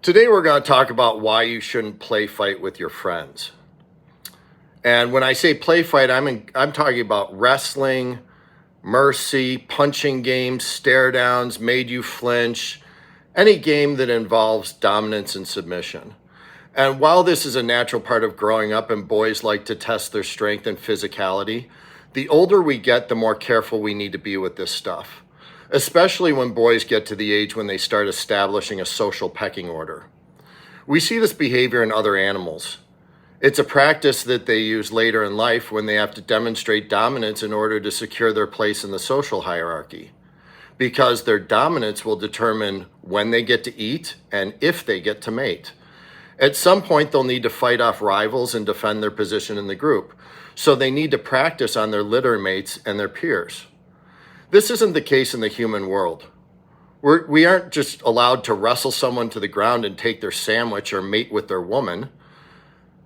Today we're going to talk about why you shouldn't play fight with your friends. And when I say play fight, I'm talking about wrestling, mercy, punching games, stare downs, made you flinch, any game that involves dominance and submission. And while this is a natural part of growing up and boys like to test their strength and physicality, the older we get, the more careful we need to be with this stuff, especially when boys get to the age when they start establishing a social pecking order. We see this behavior in other animals. It's a practice that they use later in life when they have to demonstrate dominance in order to secure their place in the social hierarchy, because their dominance will determine when they get to eat and if they get to mate. At some point, they'll need to fight off rivals and defend their position in the group, so they need to practice on their litter mates and their peers. This isn't the case in the human world. We aren't just allowed to wrestle someone to the ground and take their sandwich or mate with their woman.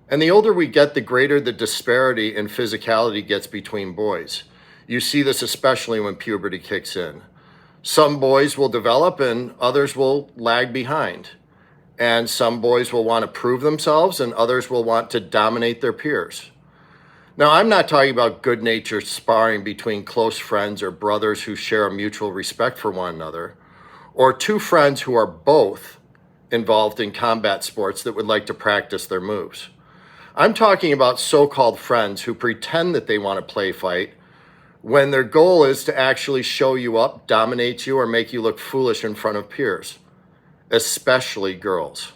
And the older we get, the greater the disparity in physicality gets between boys. You see this especially when puberty kicks in. Some boys will develop and others will lag behind. And some boys will want to prove themselves and others will want to dominate their peers. Now, I'm not talking about good-natured sparring between close friends or brothers who share a mutual respect for one another, or two friends who are both involved in combat sports that would like to practice their moves. I'm talking about so-called friends who pretend that they want to play fight when their goal is to actually show you up, dominate you, or make you look foolish in front of peers, especially girls.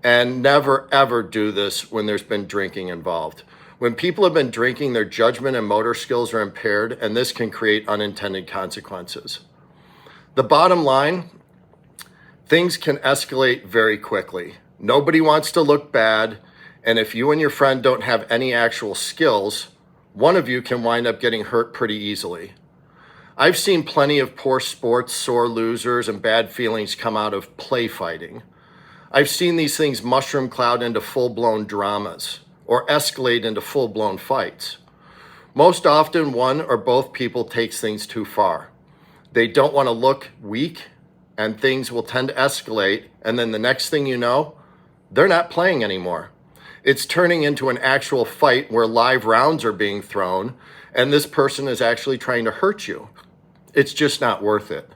And never, ever do this when there's been drinking involved. When people have been drinking, their judgment and motor skills are impaired, and this can create unintended consequences. The bottom line, things can escalate very quickly. Nobody wants to look bad, and if you and your friend don't have any actual skills, one of you can wind up getting hurt pretty easily. I've seen plenty of poor sports, sore losers, and bad feelings come out of play fighting. I've seen these things mushroom cloud into full-blown dramas, or escalate into full-blown fights. Most often, one or both people takes things too far. They don't want to look weak, and things will tend to escalate, and then the next thing you know, they're not playing anymore. It's turning into an actual fight where live rounds are being thrown, and this person is actually trying to hurt you. It's just not worth it.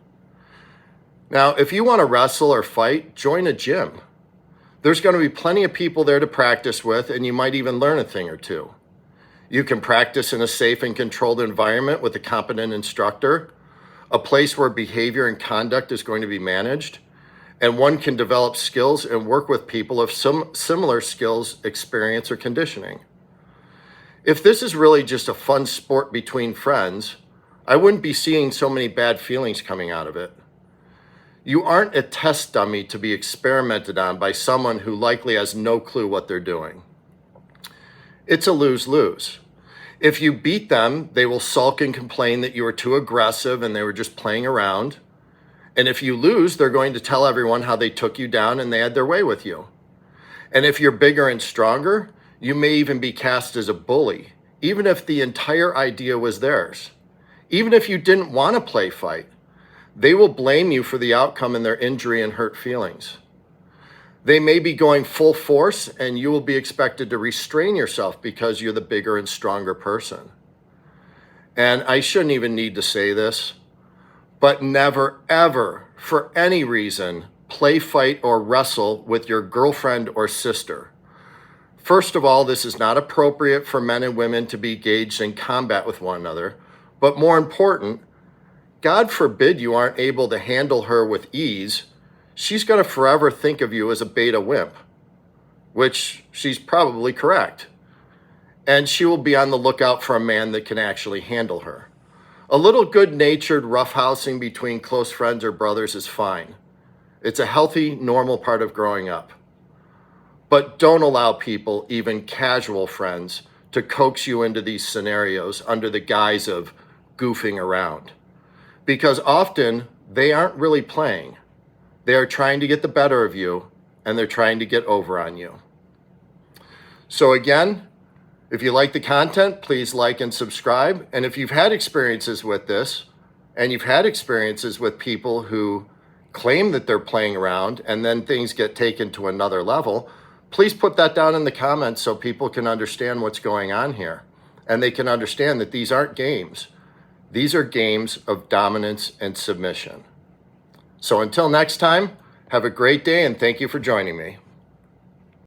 Now, if you want to wrestle or fight, join a gym. There's going to be plenty of people there to practice with, and you might even learn a thing or two. You can practice in a safe and controlled environment with a competent instructor, a place where behavior and conduct is going to be managed, and one can develop skills and work with people of some similar skills, experience, or conditioning. If this is really just a fun sport between friends, I wouldn't be seeing so many bad feelings coming out of it. You aren't a test dummy to be experimented on by someone who likely has no clue what they're doing. It's a lose-lose. If you beat them, they will sulk and complain that you were too aggressive and they were just playing around. And if you lose, they're going to tell everyone how they took you down and they had their way with you. And if you're bigger and stronger, you may even be cast as a bully, even if the entire idea was theirs. Even if you didn't want to play fight, they will blame you for the outcome and their injury and hurt feelings. They may be going full force and you will be expected to restrain yourself because you're the bigger and stronger person. And I shouldn't even need to say this, but never, ever, for any reason, play fight or wrestle with your girlfriend or sister. First of all, this is not appropriate for men and women to be engaged in combat with one another, but more important, God forbid you aren't able to handle her with ease, she's going to forever think of you as a beta wimp, which she's probably correct. And she will be on the lookout for a man that can actually handle her. A little good-natured roughhousing between close friends or brothers is fine. It's a healthy, normal part of growing up. But don't allow people, even casual friends, to coax you into these scenarios under the guise of goofing around. Because often they aren't really playing. They are trying to get the better of you, and they're trying to get over on you. So again, if you like the content, please like and subscribe. And if you've had experiences with this, and you've had experiences with people who claim that they're playing around and then things get taken to another level, please put that down in the comments so people can understand what's going on here. And they can understand that these aren't games. These are games of dominance and submission. So until next time, have a great day and thank you for joining me.